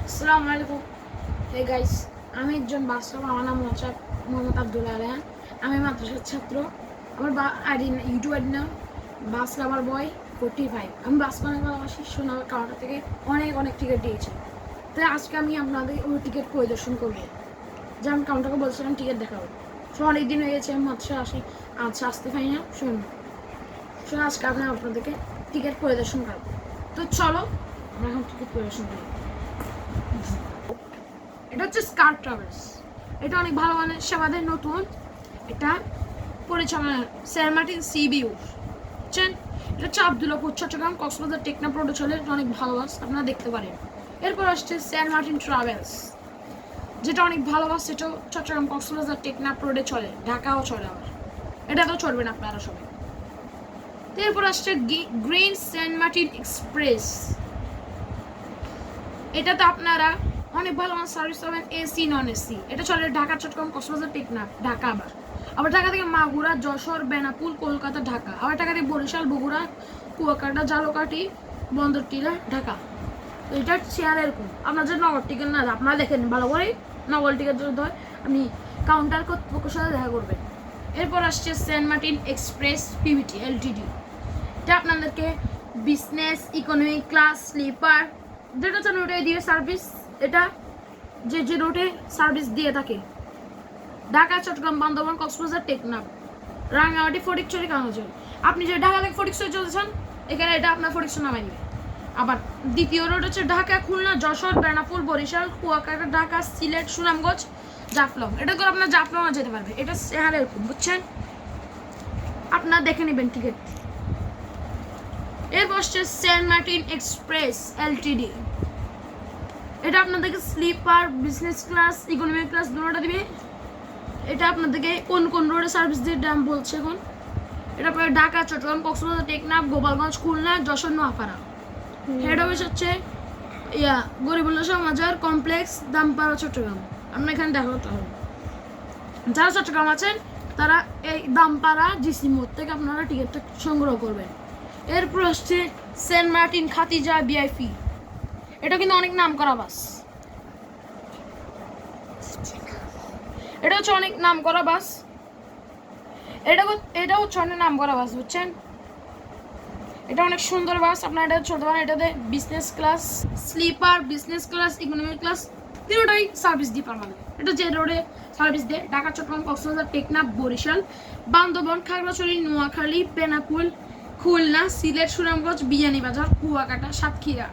আসসালামু আলাইকুম। Hey guys, আমি একজন বাস্তব। আমার নাম মোহাম্মদ আব্দুল্লাহ আলহান। আমি মাদ্রাসার ছাত্র। আমার আইডি ইউটিউব আইডি নাম বাস লাভার বয় 45। আমি বাস অনেক ভালোবাসি। সোনার কাউন্টার থেকে অনেক অনেক টিকিট দিয়েছি। তাই আজকে আমি আপনাদের ওই টিকিট পরিদর্শন করবো। যে আমি কাউন্টারকে বলছিলাম টিকিট দেখাবো। সো অনেক দিন হয়ে গেছে আমি মাদ্রাসা আচ্ছা আসতে পারি না। শুনুন আজকে আমি আপনাদেরকে টিকিট পরিদর্শন করবো। তো চলো আমরা এখন টিকিট পরিদর্শন করি। এটা হচ্ছে স্কার ট্রাভেলস। এটা অনেক ভালো মানের সেবাদের নতুন। এটা পরিচালনা সেন্ট মার্টিন সি বিউ বুঝছেন। এটা হচ্ছে আব্দুল্লাপুর চট্টগ্রাম কক্সবাজার টেকনাফ রোডে চলে। এটা অনেক ভালো বাস, আপনারা দেখতে পারেন। এরপর আসছে সেন্ট মার্টিন ট্রাভেলস, যেটা অনেক ভালো বাস। এটাও চট্টগ্রাম কক্সবাজার টেকনাফ রোডে চলে, ঢাকাও চলে। আবার এটা তো চলবে না আপনারা সবাই। এরপর আসছে গ্রিন সেন্ট মার্টিন এক্সপ্রেস। এটাতে আপনারা অনেক ভালো আমার সার্ভিস পাবেন, এসি নন এসি। এটা চলে ঢাকা চট্টগ্রাম কক্সবাজার টেকনাফ ঢাকা। আবার ঢাকা থেকে মাগুরা, যশোর, বেনাপুল, কলকাতা, ঢাকা। আবার ঢাকা থেকে বরিশাল, বগুড়া, কুয়াকাটা, ঝালকাঠি, বন্দরটিলা, ঢাকা। তো এটা শেয়ার এরকম। আপনার যে নগদ টিকিট না, আপনারা দেখেন ভালো করে। নগদ টিকিট যদি হয় আপনি কাউন্টার কর্তৃপক্ষের সাথে দেখা করবেন। এরপর আসছে Saint Martin express PVT LTD. এটা আপনাদেরকে বিজনেস, ইকোনমি ক্লাস, স্লিপার যেটা চান ওটাই দিয়ে সার্ভিস। এটা যে রোডে সার্ভিস দিয়ে থাকে ঢাকা চট্টগ্রাম বান্দরবান কক্সবাজার টেকনাফ রাঙামাটি ফটিকছড়ি কাঙ্গাজল। আপনি যে ঢাকা থেকে ফটিকছড়ি চলছেন, এখানে এটা আপনার ফটিকছড়ি নামাই নেবে। আবার দ্বিতীয় রোড হচ্ছে ঢাকা খুলনা যশোর বেনাপুল বরিশাল কুয়াকাটা ঢাকা সিলেট সুনামগঞ্জ জাফলং। এটা করে আপনার জাফলং যেতে পারবে। এটা শেয়ার এরকম বুঝছেন। আপনার দেখে নেবেন টিকিট। এরপর হচ্ছে সেন্ট মার্টিন এক্সপ্রেস এলটিডি। এটা আপনাদেরকে sleeper, business class, economy class দুটোটা দিবে। এটা আপনাদেরকে কোন কোন রোডে সার্ভিস দিয়ে দাম বলছে এখন। এটা পরে ঢাকা চট্টগ্রাম কক্সবাজার টেকনাফ গোপালগঞ্জ খুলনা যশোর নোয়াপাড়া। হেড অফিস হচ্ছে গরিবুল্লাহ সমাজার কমপ্লেক্স দামপাড়া চট্টগ্রাম। আপনার এখানে দেখা করতে হবে। যারা চট্টগ্রাম আছেন তারা এই দামপাড়া জিসি মোড় থেকে আপনারা টিকিটটা সংগ্রহ করবেন। এরপর হচ্ছে সেন্ট মার্টিন খাতিজা ভিআইপি। এটা কিন্তু অনেক নাম করা বাস। এটা হচ্ছে অনেক নাম করা বাস। এটা হচ্ছে অনেক নাম করা বাস বুঝছেন। এটা অনেক সুন্দর বাস। আপনারা এটা চলতে পারেন। এটাতে business class, sleeper, business class, economy class তিনটাই সার্ভিস দিয়ে পারবেন। এটা যে রোডে সার্ভিস দেয় ঢাকা চট্টগ্রাম কক্সবাজার টেকনাফ বরিশাল বান্দরবান খাগড়াছড়ি নোয়াখালী বেনাপুল খুলনা সিলেট সুনামগঞ্জ বিয়ানীবাজার কুয়াকাটা সাতক্ষীরা।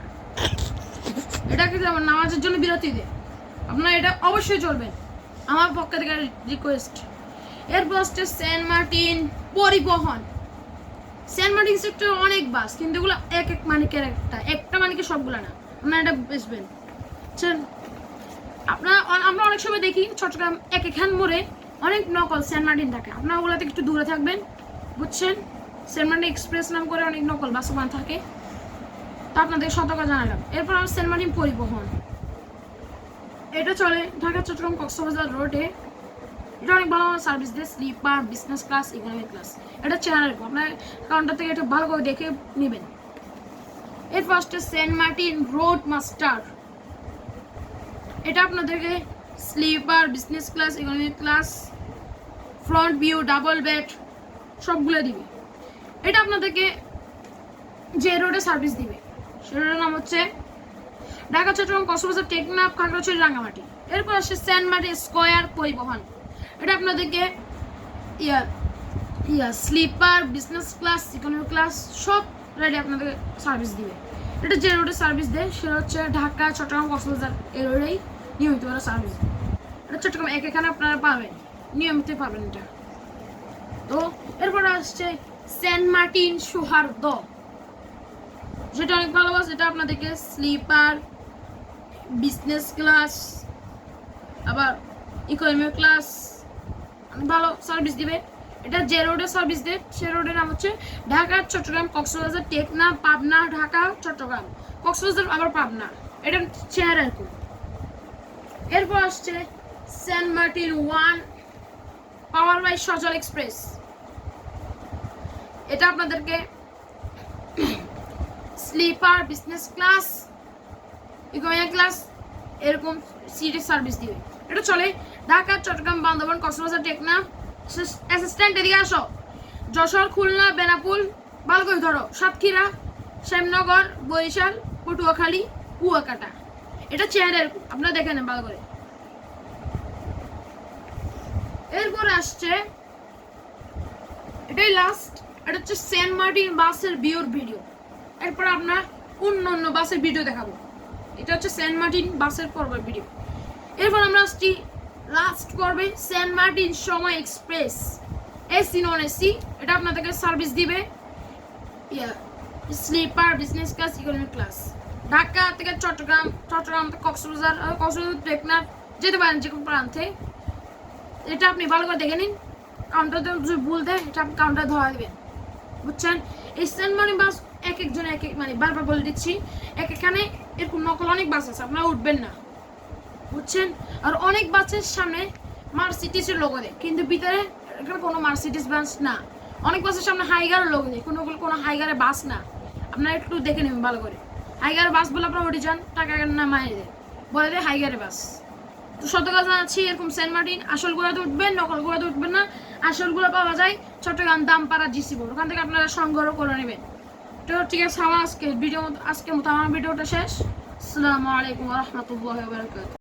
এটা কিন্তু আমার নামাজের জন্য বিরতি দেয়। আপনারা এটা অবশ্যই চলবেন, আমার পক্ষ থেকে রিকোয়েস্ট। এরপর হচ্ছে সেন্ট মার্টিন পরিবহন। সেন্ট মার্টিন সেক্টরে অনেক বাস, কিন্তু এগুলো এক এক মানিকের একটা মানিকে সবগুলো না। আপনারা এটা বেচবেন আমরা অনেক সময় দেখি চট্টগ্রাম একখান মোড়ে অনেক নকল সেন্ট মার্টিন থাকে। আপনারা ওগুলো থেকে একটু দূরে থাকবেন বুঝছেন। সেন্ট মার্টিন এক্সপ্রেস নাম করে অনেক নকল বাস ওখানে থাকে, তা আপনাদের সতর্ক জানালাম। এরপর আমার সেন্ট মার্টিন পরিবহন। এটা চলে ঢাকা চট্টগ্রাম কক্সবাজার রোডে। এটা অনেক ভালো সার্ভিস দেয়, sleeper, business class, economy class. এটা চ্যানেল আপনার কাউন্টার থেকে এটা ভালো করে দেখে নেবেন। এর ফার্স্টে সেন্ট মার্টিন রোড মাস্টার। এটা আপনাদেরকে sleeper, business class, economy class, front view, double bed সবগুলো দিবে। এটা আপনাদেরকে যে রোডে সার্ভিস দিবে সে রোডের নাম হচ্ছে ঢাকা চট্টগ্রাম কক্সবাজার টেকনাফ খাগড়াছড়ি রাঙামাটি। এরপর আসছে সেন্ট মার্টিন স্কয়ার পরিবহন। এটা আপনাদেরকে sleeper, business class, economy class সব রেডি আপনাদের সার্ভিস দিবে। এটা যে রোডে সার্ভিস দেয় সেটা হচ্ছে ঢাকা চট্টগ্রাম কক্সবাজার এই রোডেই নিয়মিতভাবে সার্ভিস দেয়। এটা চট্টগ্রাম এখানে আপনারা পাবেন, নিয়মিত পাবেন এটা। তো এরপর আসছে সেন্ট মার্টিন সৌহার্দ্য, যেটা অনেক ভালো বাস। এটা আপনাদেরকে স্লিপার, বিজনেস ক্লাস, আবার ইকোনমি ক্লাস ভালো সার্ভিস দিবে। এটা যে রোডে সার্ভিস দেয় সে রোডের নাম হচ্ছে ঢাকা চট্টগ্রাম কক্সবাজার টেকনাফ পাবনা ঢাকা চট্টগ্রাম কক্সবাজার আবার পাবনা। এটা চেহারা এরকম। এরপর আসছে Saint Martin one power by Sajal express. এটা আপনাদেরকে sleeper, business class, economy class এরকম সিটের সার্ভিস দিবে। এটা চলে ঢাকা, চট্টগ্রাম, বান্দরবান, কক্সবাজার, টেকনাফ। অ্যাসিস্ট্যান্ট এদিকে আসো। যশোর, খুলনা, বেনাপুল, ভালো করে ধরো, সাতক্ষীরা, শ্যামনগর, বরিশাল, পটুয়াখালী, কুয়াকাটা। এটা চেহারা এরকম, আপনারা দেখে নেন ভালো করে। এরপর আসছে এটাই লাস্ট, এটা হচ্ছে সেন্ট মার্টিন বাসের ভিউর ভিডিও। এরপর আপনার অন্য বাসের ভিডিও দেখাবো। এটা হচ্ছে সেন্ট মার্টিন বাসের পর্বের ভিডিও। এরপর আমরা আসছি লাস্ট পর্বে, Saint Martin Somoy express AC non AC. এটা আপনাদেরকে সার্ভিস দিবে sleeper, business class, economy class. Dhaka থেকে চট্টগ্রাম, চট্টগ্রাম থেকে কক্সবাজার, কক্সবাজার টেকনাফ যেতে পারেন যে কোনো প্রান্তে। এটা আপনি ভালো করে দেখে নিন, কাউন্টারতে যদি ভুল দেয় এটা আপনি কাউন্টার ধরা দেবেন, বুঝছেন। এই সেন্ট মার্টিন বাস এক একজন এক এক, মানে বারবার বলে দিচ্ছি, এখানে এরকম নকল অনেক বাস আছে, আপনারা উঠবেন না, বুঝছেন। আর অনেক বাসের সামনে মার্সিডিজের লোগো দেয়, কিন্তু ভিতরে এখানে কোনো মার্সিডিজ বাস না। অনেক বাসের সামনে হাইগারের লোগো দেয়, কোনো হাইগারের বাস না। আপনারা একটু দেখে নেবেন ভালো করে। হাইগারের বাস বলে আপনারা উঠে যান, টাকা না মারিয়ে দেয়, বলে দেয় হাইগারের বাস। তো সতর্ক জানাচ্ছি, এরকম সেন্ট মার্টিন আসলগুলোতে উঠবেন, নকলগুলোতে উঠবেন না। আসলগুলো পাওয়া যায় চট্টগ্রাম দামপাড়া জিসি বোর্ড, ওখান থেকে আপনারা সংগ্রহ করে নেবেন। তো ঠিক আছে, আমার আজকের মতো আমার ভিডিওটা শেষ। আসসালামু আলাইকুম ওয়া রাহমাতুল্লাহি ওয়া বারাকাতুহু।